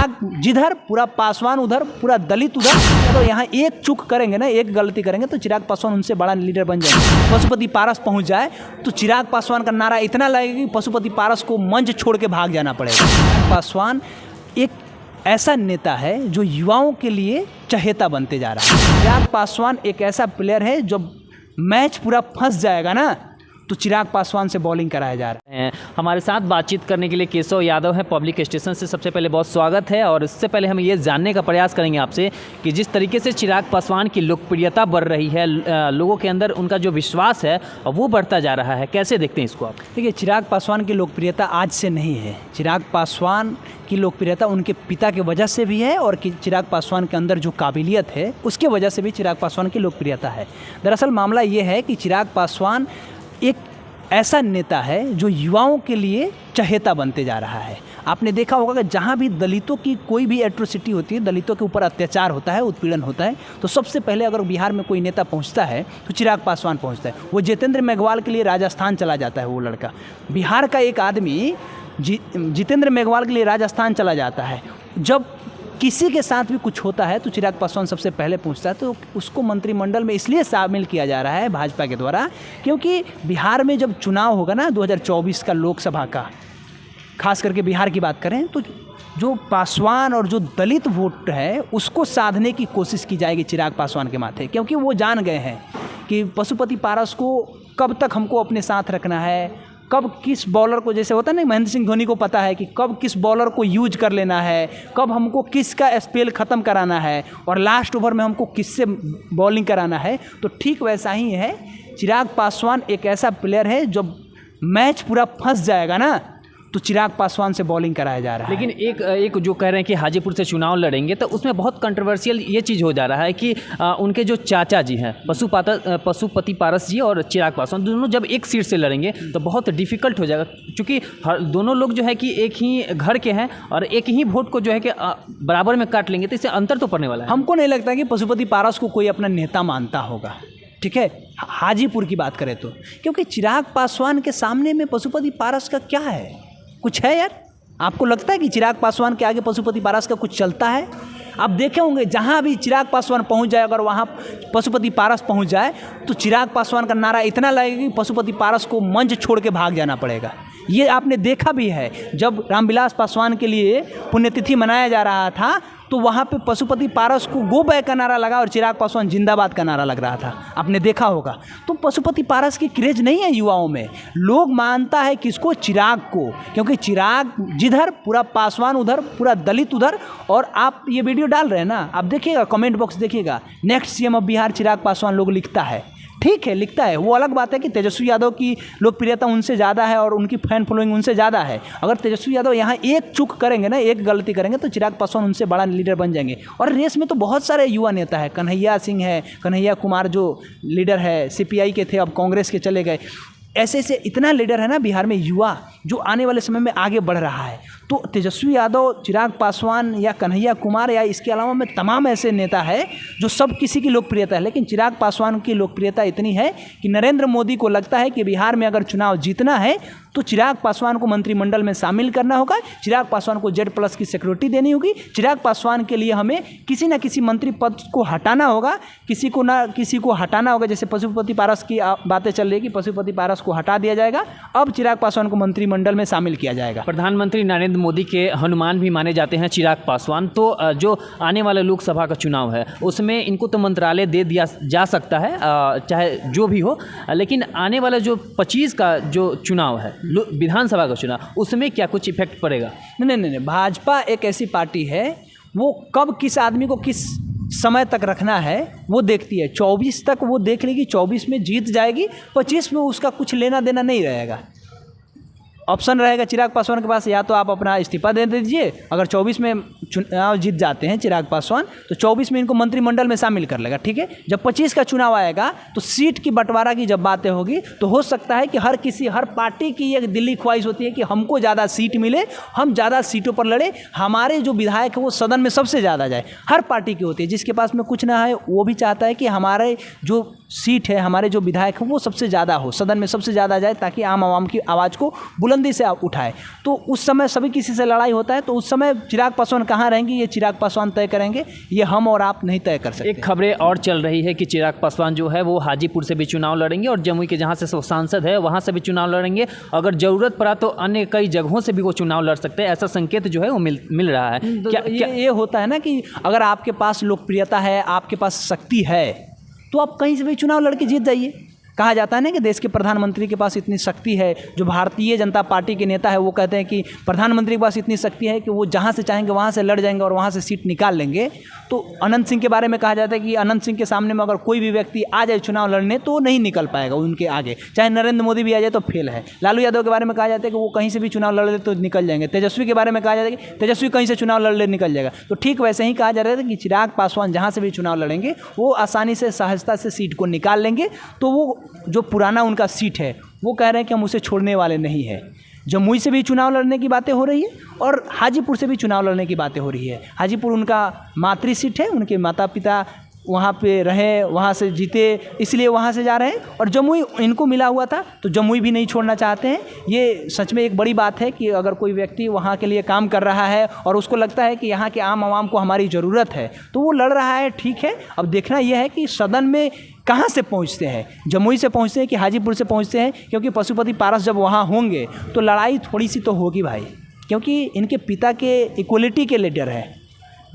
चिराग जिधर पूरा पासवान उधर, पूरा दलित उधर। तो यहाँ एक चूक करेंगे ना, एक गलती करेंगे तो चिराग पासवान उनसे बड़ा लीडर बन जाएंगे। पशुपति पारस पहुँच जाए तो चिराग पासवान का नारा इतना लगेगा कि पशुपति पारस को मंच छोड़ के भाग जाना पड़ेगा। चिराग पासवान एक ऐसा नेता है जो युवाओं के लिए चहेता बनते जा रहा है। चिराग पासवान एक ऐसा प्लेयर है जो मैच पूरा फंस जाएगा ना तो चिराग पासवान से बॉलिंग कराया जा रहा है। हमारे साथ बातचीत करने के लिए केशव यादव है पब्लिक स्टेशन से। सबसे पहले बहुत स्वागत है। और इससे पहले हम ये जानने का प्रयास करेंगे आपसे कि जिस तरीके से चिराग पासवान की लोकप्रियता बढ़ रही है, लोगों के अंदर उनका जो विश्वास है वो बढ़ता जा रहा है, कैसे देखते हैं इसको आप? देखिए, चिराग पासवान की लोकप्रियता आज से नहीं है। चिराग पासवान की लोकप्रियता उनके पिता की वजह से भी है और चिराग पासवान के अंदर जो काबिलियत है उसके वजह से भी चिराग पासवान की लोकप्रियता है। दरअसल मामला ये है कि चिराग पासवान एक ऐसा नेता है जो युवाओं के लिए चहेता बनते जा रहा है। आपने देखा होगा कि जहाँ भी दलितों की कोई भी एट्रोसिटी होती है, दलितों के ऊपर अत्याचार होता है, उत्पीड़न होता है, तो सबसे पहले अगर बिहार में कोई नेता पहुँचता है तो चिराग पासवान पहुँचता है। वो जितेंद्र मेघवाल के लिए राजस्थान चला जाता है। वो लड़का, बिहार का एक आदमी जितेंद्र मेघवाल के लिए राजस्थान चला जाता है। जब किसी के साथ भी कुछ होता है तो चिराग पासवान सबसे पहले पूछता है, तो उसको मंत्रिमंडल में इसलिए शामिल किया जा रहा है भाजपा के द्वारा क्योंकि बिहार में जब चुनाव होगा ना 2024 का लोकसभा का, खास करके बिहार की बात करें तो जो पासवान और जो दलित वोट है उसको साधने की कोशिश की जाएगी चिराग पासवान के माथे, क्योंकि वो जान गए हैं कि पशुपति पारस को कब तक हमको अपने साथ रखना है, कब किस बॉलर को, जैसे होता है ना, महेंद्र सिंह धोनी को पता है कि कब किस बॉलर को यूज कर लेना है, कब हमको किसका स्पेल ख़त्म कराना है और लास्ट ओवर में हमको किससे बॉलिंग कराना है। तो ठीक वैसा ही है, चिराग पासवान एक ऐसा प्लेयर है जब मैच पूरा फंस जाएगा ना तो चिराग पासवान से बॉलिंग कराया जा रहा है। लेकिन एक जो कह रहे हैं कि हाजीपुर से चुनाव लड़ेंगे, तो उसमें बहुत कंट्रोवर्शियल ये चीज़ हो जा रहा है कि उनके जो चाचा जी हैं पशुपति पारस जी और चिराग पासवान दोनों जब एक सीट से लड़ेंगे तो बहुत डिफिकल्ट हो जाएगा, क्योंकि दोनों लोग जो है कि एक ही घर के हैं और एक ही वोट को जो है कि बराबर में काट लेंगे, तो इससे अंतर तो पड़ने वाला है। हमको नहीं लगता कि पशुपति पारस को कोई अपना नेता मानता होगा, ठीक है, हाजीपुर की बात करें तो, क्योंकि चिराग पासवान के सामने में पशुपति पारस का क्या है, कुछ है यार? आपको लगता है कि चिराग पासवान के आगे पशुपति पारस का कुछ चलता है? आप देखे होंगे जहाँ भी चिराग पासवान पहुँच जाए, अगर वहाँ पशुपति पारस पहुँच जाए तो चिराग पासवान का नारा इतना लगेगा कि पशुपति पारस को मंच छोड़ के भाग जाना पड़ेगा। ये आपने देखा भी है, जब रामविलास पासवान के लिए पुण्यतिथि मनाया जा रहा था तो वहाँ पे पशुपति पारस को गो बैक का नारा लगा और चिराग पासवान जिंदाबाद का नारा लग रहा था, आपने देखा होगा। तो पशुपति पारस की क्रेज नहीं है युवाओं में, लोग मानता है किसको, चिराग को, क्योंकि चिराग जिधर पूरा पासवान उधर, पूरा दलित उधर। और आप ये वीडियो डाल रहे हैं ना, आप देखिएगा कमेंट बॉक्स देखिएगा, next CM of Bihar Chirag Paswan लोग लिखता है, ठीक है, लिखता है। वो अलग बात है कि तेजस्वी यादव की लोकप्रियता उनसे ज़्यादा है और उनकी फैन फॉलोइंग उनसे ज़्यादा है। अगर तेजस्वी यादव यहाँ एक चूक करेंगे ना, एक गलती करेंगे तो चिराग पासवान उनसे बड़ा लीडर बन जाएंगे। और रेस में तो बहुत सारे युवा नेता है, कन्हैया सिंह है, कन्हैया कुमार जो लीडर है, सीपीआई के थे, अब कांग्रेस के चले गए। ऐसे ऐसे इतना लीडर है ना बिहार में युवा जो आने वाले समय में आगे बढ़ रहा है। तो तेजस्वी यादव, चिराग पासवान या कन्हैया कुमार या इसके अलावा में तमाम ऐसे नेता है जो सब किसी की लोकप्रियता है, लेकिन चिराग पासवान की लोकप्रियता इतनी है कि नरेंद्र मोदी को लगता है कि बिहार में अगर चुनाव जीतना है तो चिराग पासवान को मंत्रिमंडल में शामिल करना होगा, चिराग पासवान को Z+ की सिक्योरिटी देनी होगी, चिराग पासवान के लिए हमें किसी न किसी मंत्री पद को हटाना होगा, किसी को हटाना होगा। जैसे पशुपति पारस की बातें चल रही है कि पशुपति पारस को हटा दिया जाएगा, अब चिराग पासवान को मंत्रिमंडल में शामिल किया जाएगा। प्रधानमंत्री नरेंद्र मोदी के हनुमान भी माने जाते हैं चिराग पासवान, तो जो आने वाले लोकसभा का चुनाव है उसमें इनको तो मंत्रालय दे दिया जा सकता है, चाहे जो भी हो, लेकिन आने वाला जो 25 का जो चुनाव है, विधानसभा का चुनाव, उसमें क्या कुछ इफेक्ट पड़ेगा? नहीं, भाजपा एक ऐसी पार्टी है, वो कब किस आदमी को किस समय तक रखना है वो देखती है। 24 तक वो देख लेगी, 24 में जीत जाएगी, 25 में उसका कुछ लेना देना नहीं रहेगा। ऑप्शन रहेगा चिराग पासवान के पास, या तो आप अपना इस्तीफा दे दीजिए, अगर 24 में चुनाव जीत जाते हैं चिराग पासवान तो 24 में इनको मंत्रिमंडल में शामिल कर लेगा, ठीक है। जब 25 का चुनाव आएगा तो सीट की बंटवारा की जब बातें होगी तो हो सकता है कि हर पार्टी की एक दिल्ली ख्वाहिश होती है कि हमको ज़्यादा सीट मिले, हम ज़्यादा सीटों पर लड़े, हमारे जो विधायक है वो सदन में सबसे ज़्यादा जाए। हर पार्टी की होती है, जिसके पास में कुछ ना है वो भी चाहता है कि हमारे जो सीट है, हमारे जो विधायक हैं वो सबसे ज़्यादा हो, सदन में सबसे ज़्यादा जाए, ताकि आम आवाम की आवाज़ को बुलंदी से उठाए। तो उस समय सभी किसी से लड़ाई होता है, तो उस समय चिराग पासवान कहाँ रहेंगे, ये चिराग पासवान तय करेंगे, ये हम और आप नहीं तय कर सकते। एक खबरें और चल रही है कि चिराग पासवान जो है वो हाजीपुर से भी चुनाव लड़ेंगे और जमुई के जहाँ से वो सांसद है वहाँ से भी चुनाव लड़ेंगे। अगर ज़रूरत पड़ा तो अन्य कई जगहों से भी वो चुनाव लड़ सकते हैं, ऐसा संकेत जो है वो मिल रहा है। क्या ये होता है ना कि अगर आपके पास लोकप्रियता है, आपके पास शक्ति है, तो आप कहीं से भी चुनाव लड़के जीत जाइए। कहा जाता है ना कि देश के प्रधानमंत्री के पास इतनी शक्ति है, जो भारतीय जनता पार्टी के नेता है वो कहते हैं कि प्रधानमंत्री के पास इतनी शक्ति है कि वो जहाँ से चाहेंगे वहाँ से लड़ जाएंगे और वहाँ से सीट निकाल लेंगे। तो अनंत सिंह के बारे में कहा जाता है कि अनंत सिंह के सामने में अगर कोई भी व्यक्ति आ जाए चुनाव लड़ने तो नहीं निकल पाएगा उनके आगे, चाहे नरेंद्र मोदी भी आ जाए तो फेल है। लालू यादव के बारे में कहा जाता है कि वो कहीं से भी चुनाव लड़ ले तो निकल जाएंगे। तेजस्वी के बारे में कहा जाता है कि तेजस्वी कहीं से चुनाव लड़ ले निकल जाएगा। तो ठीक वैसे ही कहा जा रहा था कि चिराग पासवान जहाँ से भी चुनाव लड़ेंगे वो आसानी से सहजता से सीट को निकाल लेंगे। तो वो जो पुराना उनका सीट है वो कह रहे हैं कि हम उसे छोड़ने वाले नहीं है। जमुई से भी चुनाव लड़ने की बातें हो रही है और हाजीपुर से भी चुनाव लड़ने की बातें हो रही है। हाजीपुर उनका मातृ सीट है, उनके माता पिता वहाँ पे रहे, वहाँ से जीते, इसलिए वहाँ से जा रहे हैं। और जमुई इनको मिला हुआ था तो जमुई भी नहीं छोड़ना चाहते हैं। ये सच में एक बड़ी बात है कि अगर कोई व्यक्ति वहाँ के लिए काम कर रहा है और उसको लगता है कि यहाँ के आम आवाम को हमारी ज़रूरत है तो वो लड़ रहा है, ठीक है। अब देखना यह है कि सदन में कहाँ से पहुँचते हैं, जमुई से पहुँचते हैं कि हाजीपुर से पहुँचते हैं, क्योंकि पशुपति पारस जब वहाँ होंगे तो लड़ाई थोड़ी सी तो होगी भाई, क्योंकि इनके पिता के इक्वलिटी के लीडर हैं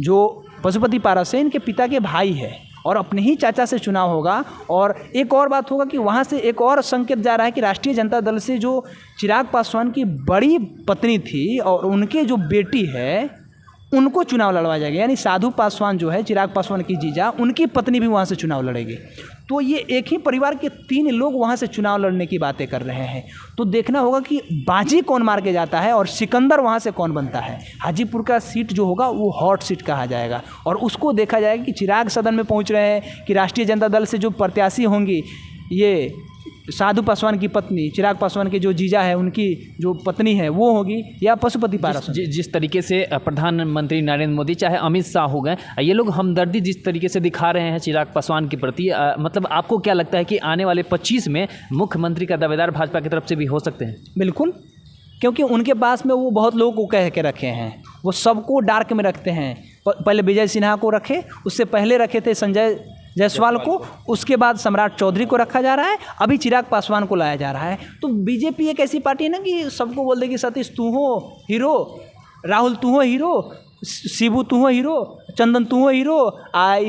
जो पशुपति पारस है, इनके पिता के भाई है और अपने ही चाचा से चुनाव होगा। और एक और बात होगा कि वहाँ से एक और संकेत जा रहा है कि राष्ट्रीय जनता दल से जो चिराग पासवान की बड़ी पत्नी थी और उनके जो बेटी है उनको चुनाव लड़वाया जाएगा, यानी साधु पासवान जो है चिराग पासवान की जीजा, उनकी पत्नी भी वहाँ से चुनाव लड़ेगी। तो ये एक ही परिवार के 3 लोग वहाँ से चुनाव लड़ने की बातें कर रहे हैं। तो देखना होगा कि बाजी कौन मार के जाता है और सिकंदर वहाँ से कौन बनता है। हाजीपुर का सीट जो होगा वो हॉट सीट कहा जाएगा और उसको देखा जाएगा कि चिराग सदन में पहुँच रहे हैं कि राष्ट्रीय जनता दल से जो प्रत्याशी होंगी, ये साधु पासवान की पत्नी, चिराग पासवान के जो जीजा है उनकी जो पत्नी है वो होगी, या पशुपति पारस। जिस तरीके से प्रधानमंत्री नरेंद्र मोदी चाहे अमित शाह हो गए, ये लोग हमदर्दी जिस तरीके से दिखा रहे हैं चिराग पासवान के प्रति, मतलब आपको क्या लगता है कि आने वाले 25 में मुख्यमंत्री का दावेदार भाजपा की तरफ से भी हो सकते हैं? बिल्कुल, क्योंकि उनके पास में वो बहुत लोगों को कह के रखे हैं, वो सबको डार्क में रखते हैं। पहले विजय सिन्हा को रखे, उससे पहले रखे थे संजय जायसवाल को, उसके बाद सम्राट चौधरी को रखा जा रहा है, अभी चिराग पासवान को लाया जा रहा है। तो बीजेपी एक ऐसी पार्टी है ना कि सबको बोल देगी सतीश तू हो हीरो, राहुल तू हो हीरो, शिबू तू हो हीरो, चंदन तू हो हीरो,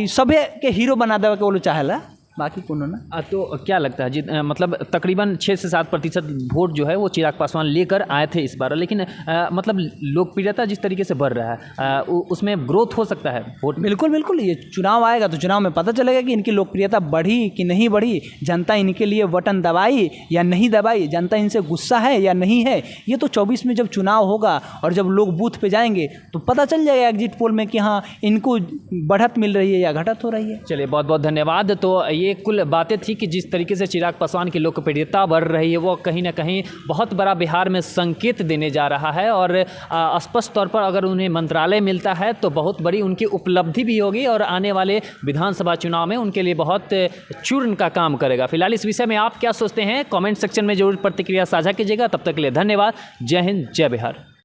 सभे के हीरो बना देवे के वो लोग चाहेला, बाकी कौन ना। तो क्या लगता है मतलब तकरीबन 6 से 7% वोट जो है वो चिराग पासवान लेकर आए थे इस बार, लेकिन मतलब लोकप्रियता जिस तरीके से बढ़ रहा है उसमें ग्रोथ हो सकता है वोट? बिल्कुल बिल्कुल, ये चुनाव आएगा तो चुनाव में पता चलेगा कि इनकी लोकप्रियता बढ़ी कि नहीं बढ़ी, जनता इनके लिए बटन दबाई या नहीं दबाई, जनता इनसे गुस्सा है या नहीं है। ये तो 24 में जब चुनाव होगा और जब लोग बूथ पे जाएंगे तो पता चल जाएगा एग्जिट पोल में कि हाँ इनको बढ़त मिल रही है या घटत हो रही है। चलिए बहुत बहुत धन्यवाद। तो ये कुल बातें थी कि जिस तरीके से चिराग पासवान की लोकप्रियता बढ़ रही है वो कहीं ना कहीं बहुत बड़ा बिहार में संकेत देने जा रहा है और स्पष्ट तौर पर अगर उन्हें मंत्रालय मिलता है तो बहुत बड़ी उनकी उपलब्धि भी होगी और आने वाले विधानसभा चुनाव में उनके लिए बहुत चूर्ण का काम करेगा। फिलहाल इस विषय में आप क्या सोचते हैं कमेंट सेक्शन में जरूर प्रतिक्रिया साझा कीजिएगा। तब तक के लिए धन्यवाद। जय हिंद, जय बिहार।